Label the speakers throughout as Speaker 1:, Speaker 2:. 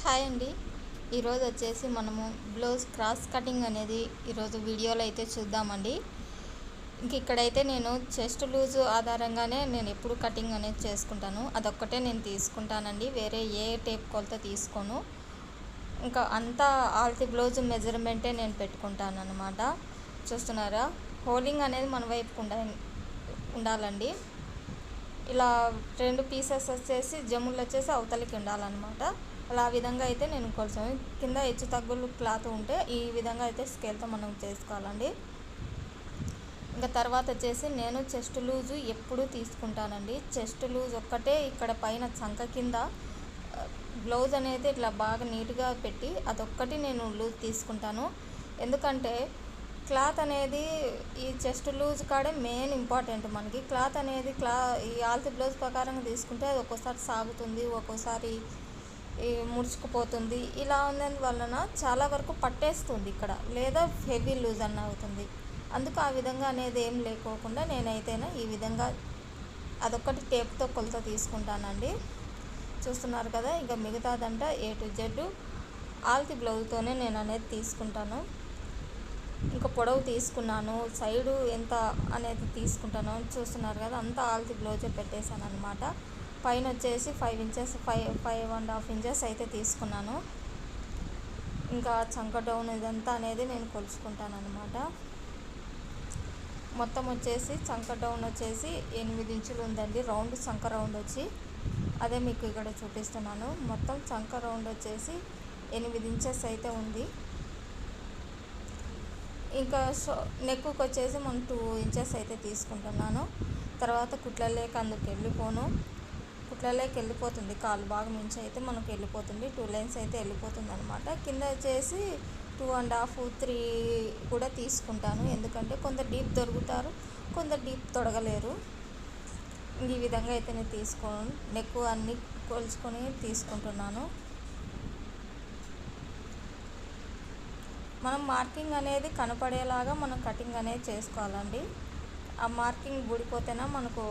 Speaker 1: Hi అండి. ఈరోజు వచ్చేసి మనము బ్లౌజ్ క్రాస్ కటింగ్ అనేది ఈరోజు వీడియోలో అయితే చూద్దామండి. ఇక్కడైతే నేను చెస్ట్ లూజ్ ఆధారంగానే నేను ఎప్పుడు కటింగ్ అనేది చేసుకుంటాను. అదొక్కటే నేను తీసుకుంటానండి, వేరే ఏ టేప్ కొలత తీసుకోను. ఇంకా అంతా ఆల్తి బ్లౌజ్ మెజర్మెంటే నేను పెట్టుకుంటాను అన్నమాట. చూస్తున్నారా, హోలింగ్ అనేది మన వైపు ఉండాలండి. ఇలా 2 పీసెస్ వచ్చేసి జమ్ములు వచ్చేసి అవతలికి ఉండాలన్నమాట. అలా ఆ విధంగా అయితే నేను కొంచెం కింద హెచ్చు తగ్గులు క్లాత్ ఉంటే ఈ విధంగా అయితే స్కేల్తో మనం చేసుకోవాలండి. ఇంకా తర్వాత వచ్చేసి నేను చెస్ట్ లూజు ఎప్పుడు తీసుకుంటానండి. చెస్ట్ లూజ్ ఒక్కటే ఇక్కడ పైన చంక కింద బ్లౌజ్ అనేది ఇట్లా బాగా నీట్గా పెట్టి అదొక్కటి నేను లూజ్ తీసుకుంటాను. ఎందుకంటే క్లాత్ అనేది ఈ చెస్ట్ లూజ్ కాడే మెయిన్ ఇంపార్టెంట్ మనకి. క్లాత్ అనేది ఈ ఆల్తి బ్లౌజ్ ప్రకారంగా తీసుకుంటే అది ఒక్కోసారి సాగుతుంది, ఒక్కోసారి ముడుచుకుపోతుంది. ఇలా ఉన్నందువలన చాలా వరకు పట్టేస్తుంది ఇక్కడ, లేదా హెవీ లూజ్ అన్న అవుతుంది. అందుకు ఆ విధంగా అనేది ఏం లేకోకుండా నేనైతేనే ఈ విధంగా అదొక్కటి టేప్తో కొలత తీసుకుంటానండి. చూస్తున్నారు కదా, ఇంకా మిగతాదంతా A to Z ఆల్తి బ్లౌజ్తోనే నేను అనేది తీసుకుంటాను. ఇంకా పొడవు తీసుకున్నాను, సైడు ఎంత అనేది తీసుకుంటాను. చూస్తున్నారు కదా, అంతా ఆల్తి బ్లౌజే పెట్టేశాను అనమాట. పైన వచ్చేసి 5 ఇంచెస్ 5.5 ఇంచెస్ అయితే తీసుకున్నాను. ఇంకా చంక డౌన్ ఇదంతా అనేది నేను కొలుచుకుంటాను అనమాట. మొత్తం వచ్చేసి చంక డౌన్ వచ్చేసి 8 ఇంచులు ఉందండి. రౌండ్ చంక రౌండ్ వచ్చి అదే మీకు ఇక్కడ చూపిస్తున్నాను. మొత్తం చంక రౌండ్ వచ్చేసి 8 ఇంచెస్ అయితే ఉంది. ఇంకా నెక్కు వచ్చేసి మనం 2 ఇంచెస్ అయితే తీసుకుంటున్నాను. తర్వాత కుట్లలోకి అందుకు వెళ్ళిపోను, కుట్లలోకి వెళ్ళిపోతుంది కాలు బాగా మించి అయితే మనకు వెళ్ళిపోతుంది. 2 లైన్స్ అయితే వెళ్ళిపోతుంది అనమాట. కింద వచ్చేసి 2.5 3 కూడా తీసుకుంటాను. ఎందుకంటే కొందరు డీప్ దొరుకుతారు, కొందరు డీప్ తొడగలేరు. ఈ విధంగా అయితే నేను తీసుకోను, నెక్కు అన్నీ కొలుచుకొని తీసుకుంటున్నాను. మనం మార్కింగ్ అనేది కనపడేలాగా మనం కటింగ్ అనేది చేసుకోవాలండి. ఆ మార్కింగ్ ఊడిపోతేనే మనకు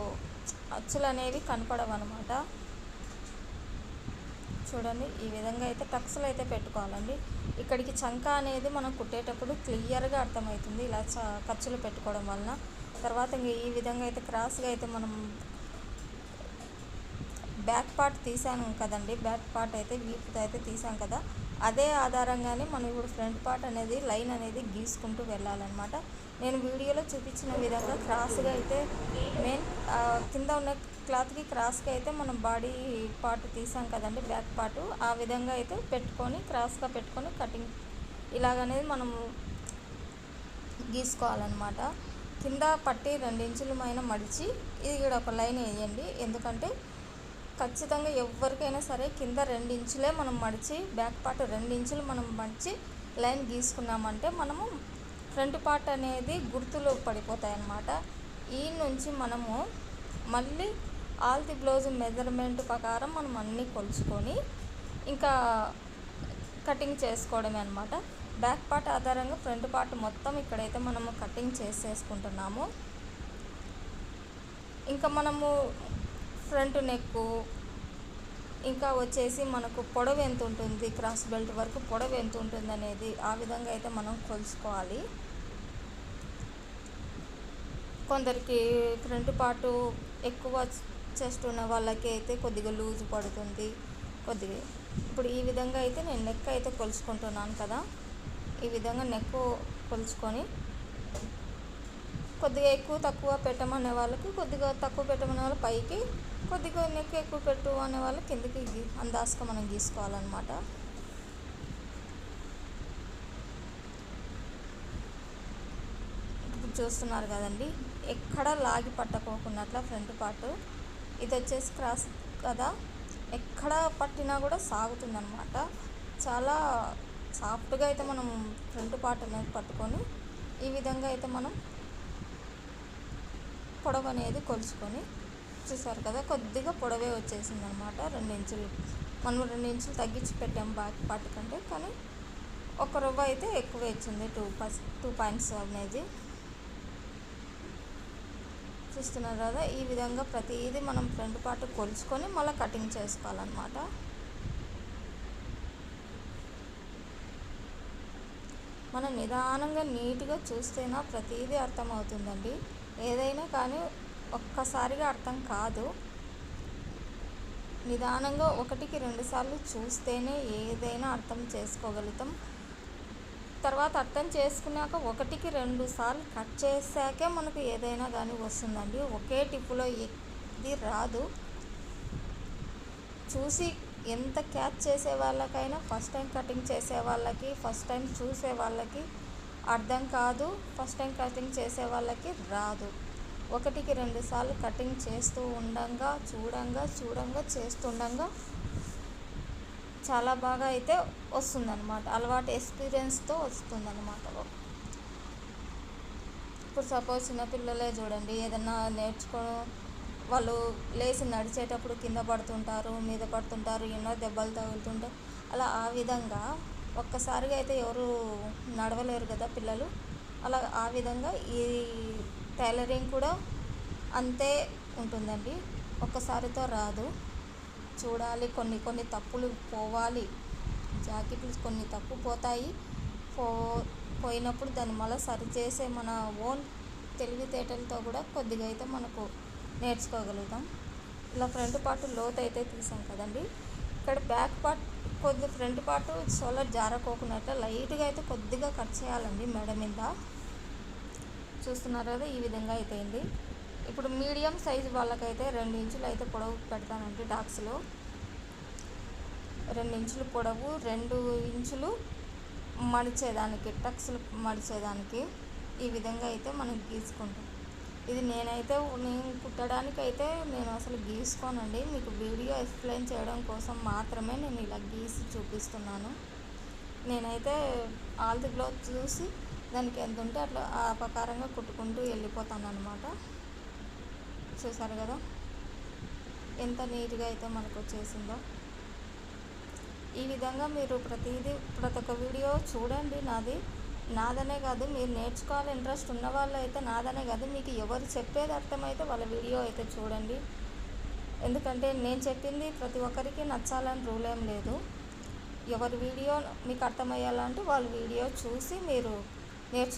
Speaker 1: అచ్చులు అనేవి కనపడవు అనమాట. చూడండి, ఈ విధంగా అయితే టక్స్లు అయితే పెట్టుకోవాలండి. ఇక్కడికి చంక అనేది మనం కుట్టేటప్పుడు క్లియర్గా అర్థమవుతుంది ఇలా ఖర్చులు పెట్టుకోవడం వలన. తర్వాత ఇంక ఈ విధంగా అయితే క్రాస్గా అయితే మనం బ్యాక్ పార్ట్ తీసాను కదండి, బ్యాక్ పార్ట్ అయితే వీపుతో అయితే తీసాం కదా, అదే ఆధారంగానే మనం ఇప్పుడు ఫ్రంట్ పార్ట్ అనేది లైన్ అనేది గీసుకుంటూ వెళ్ళాలన్నమాట. నేను వీడియోలో చూపించిన విధంగా క్రాస్గా అయితే మెయిన్ కింద ఉన్న క్లాత్కి క్రాస్గా అయితే మనం బాడీ పార్ట్ తీసాం కదండి, బ్యాక్ పార్ట్, ఆ విధంగా అయితే పెట్టుకొని క్రాస్గా పెట్టుకొని కటింగ్ ఇలాగనేది మనము గీసుకోవాలన్నమాట. కింద పట్టి 2 ఇంచుల పైన మడిచి ఇక్కడ ఒక లైన్ వేయండి. ఎందుకంటే ఖచ్చితంగా ఎవరికైనా సరే కింద 2 ఇంచులే మనం మడిచి, బ్యాక్ పార్ట్ 2 ఇంచులు మనం మడిచి లైన్ గీసుకున్నామంటే మనము ఫ్రంట్ పార్ట్ అనేది గుర్తులు పడిపోతాయి అన్నమాట. ఈ నుంచి మనము మళ్ళీ ఆల్తి బ్లౌజ్ మెజర్మెంట్ ప్రకారం మనం అన్నీ కొలుచుకొని ఇంకా కటింగ్ చేసుకోవడమే అనమాట. బ్యాక్ పార్ట్ ఆధారంగా ఫ్రంట్ పార్ట్ మొత్తం ఇక్కడైతే మనము కటింగ్ చేసేసుకుంటున్నాము. ఇంకా మనము ఫ్రంట్ నెక్కు, ఇంకా వచ్చేసి మనకు పొడవు ఎంత ఉంటుంది, క్రాస్ బెల్ట్ వరకు పొడవు ఎంత ఉంటుంది అనేది ఆ విధంగా అయితే మనం కొలుసుకోవాలి. కొందరికి ఫ్రంట్ పార్టు ఎక్కువ చెస్ట్ ఉన్న వాళ్ళకి అయితే కొద్దిగా లూజ్ పడుతుంది కొద్దిగా. ఇప్పుడు ఈ విధంగా అయితే నేను నెక్ అయితే కొలుచుకుంటున్నాను కదా, ఈ విధంగా నెక్ కొలుచుకొని కొద్దిగా ఎక్కువ తక్కువ పెట్టమనే వాళ్ళకి కొద్దిగా తక్కువ పెట్టమనే వాళ్ళు పైకి, కొద్దిగా నెక్ ఎక్కువ పెట్టు అనే వాళ్ళు కిందకి అందాజుగా మనం గీసుకోవాలన్నమాట. ఇప్పుడు చూస్తున్నారు కదండి, ఎక్కడ లాగి పట్టకోకున్నట్ల ఫ్రంట్ పార్ట్. ఇది వచ్చేసి క్రాస్ కదా, ఎక్కడ పట్టినా కూడా సాగుతుందన్నమాట. చాలా సాఫ్ట్గా అయితే మనం ఫ్రంట్ పార్ట్ అనేది పట్టుకొని ఈ విధంగా అయితే మనం పొడవు అనేది కొలుచుకొని, చూసారు కదా, కొద్దిగా పొడవే వచ్చేసింది అనమాట. 2 ఇంచులు మనం 2 ఇంచులు తగ్గించి పెట్టాం బ్యాక్ పార్ట్ కంటే, కానీ ఒక రవ్వ అయితే ఎక్కువ ఇచ్చింది, 2 పాయింట్స్ అనేది. చూస్తున్నారు కదా, ఈ విధంగా ప్రతిదీ మనం ఫ్రంట్ పార్ట్ కొలుచుకొని మళ్ళీ కటింగ్ చేసుకోవాలన్నమాట. మనం నిదానంగా నీట్గా చూస్తేనా ప్రతిదీ అర్థమవుతుందండి. ఏదైనా కానీ ఒక్కసారిగా అర్థం కాదు. నిదానంగా 1కి 2 సార్లు చూస్తేనే ఏదైనా అర్థం చేసుకోగలుగుతాం. తర్వాత అర్థం చేసుకున్నాక 1కి 2 సార్లు కట్ చేసాకే మనకు ఏదైనా కానీ వస్తుందండి. ఒకే టిప్పులో ఏది రాదు. చూసి ఎంత క్యాచ్ చేసే వాళ్ళకైనా ఫస్ట్ టైం కటింగ్ చేసే వాళ్ళకి, ఫస్ట్ టైం చూసే వాళ్ళకి అర్థం కాదు. ఫస్ట్ టైం కటింగ్ చేసే వాళ్ళకి రాదు. 1కి 2 సార్లు కటింగ్ చేస్తూ చూడంగా చేస్తుండగా చాలా బాగా అయితే వస్తుందన్నమాట. అలవాటు ఎక్స్పీరియన్స్తో వస్తుందన్నమాట. ఇప్పుడు సపోజ్ చిన్నపిల్లలే చూడండి, ఏదన్నా వాళ్ళు లేచి నడిచేటప్పుడు కింద పడుతుంటారు, మీద పడుతుంటారు, ఎన్నో దెబ్బలు తగులుతుంటాయి. అలా ఆ విధంగా ఒక్కసారిగా అయితే ఎవరు నడవలేరు కదా పిల్లలు. అలా ఆ విధంగా ఈ టైలరింగ్ కూడా అంతే ఉంటుందండి. ఒక్కసారితో రాదు. చూడాలి, కొన్ని తప్పులు పోవాలి. జాకెట్లు కొన్ని తప్పు పోతాయి. పోయినప్పుడు దాన్ని మళ్ళీ సరిచేసే మన ఓన్ తెలివితేటలతో కూడా కొద్దిగా అయితే మనకు నేర్చుకోగలుగుతాం. ఇలా ఫ్రంట్ పార్ట్ లోతు అయితే తీసాం కదండి. ఇక్కడ బ్యాక్ పార్ట్ కొద్ది ఫ్రంట్ పార్ట్ షోల్డర్ జారకోకున్నట్టు లైట్గా అయితే కొద్దిగా కట్ చేయాలండి మెడ మీద. చూస్తున్నారు కదా, ఈ విధంగా అయితే అయింది. ఇప్పుడు మీడియం సైజు వాళ్ళకైతే 2 ఇంచులు అయితే పొడవు పెడతానండి. డాక్స్లో 2 ఇంచులు పొడవు, 2 ఇంచులు మడిచేదానికి, టక్స్లు మడిచేదానికి ఈ విధంగా అయితే మనం గీసుకుంటాం. ఇది నేను కుట్టడానికైతే నేను అసలు గీసుకోనండి. మీకు వీడియో ఎక్స్ప్లెయిన్ చేయడం కోసం మాత్రమే నేను ఇలా గీసి చూపిస్తున్నాను. నేనైతే ఆల్ ది బ్లౌజ్ చూసి దానికి ఎంత ఉంటే అట్లా ఆ ప్రకారంగా కుట్టుకుంటూ వెళ్ళిపోతాను అన్నమాట. చూసారు కదా ఎంత నీట్గా అయితే మనకు వచ్చేసిందో. ఈ విధంగా మీరు ప్రతి ఒక్క వీడియో చూడండి. నాదనే కాదు, మీరు నేర్చుకోవాలి ఇంట్రెస్ట్ ఉన్న వాళ్ళు అయితే నాదనే కాదు, మీకు ఎవరు చెప్పేది అర్థమైతే వాళ్ళ వీడియో అయితే చూడండి. ఎందుకంటే నేను చెప్పింది ప్రతి ఒక్కరికి నచ్చాలని రూల్ ఏం లేదు. ఎవరి వీడియో మీకు అర్థమయ్యాలంటే వాళ్ళ వీడియో చూసి మీరు నేర్చుకోవాలి.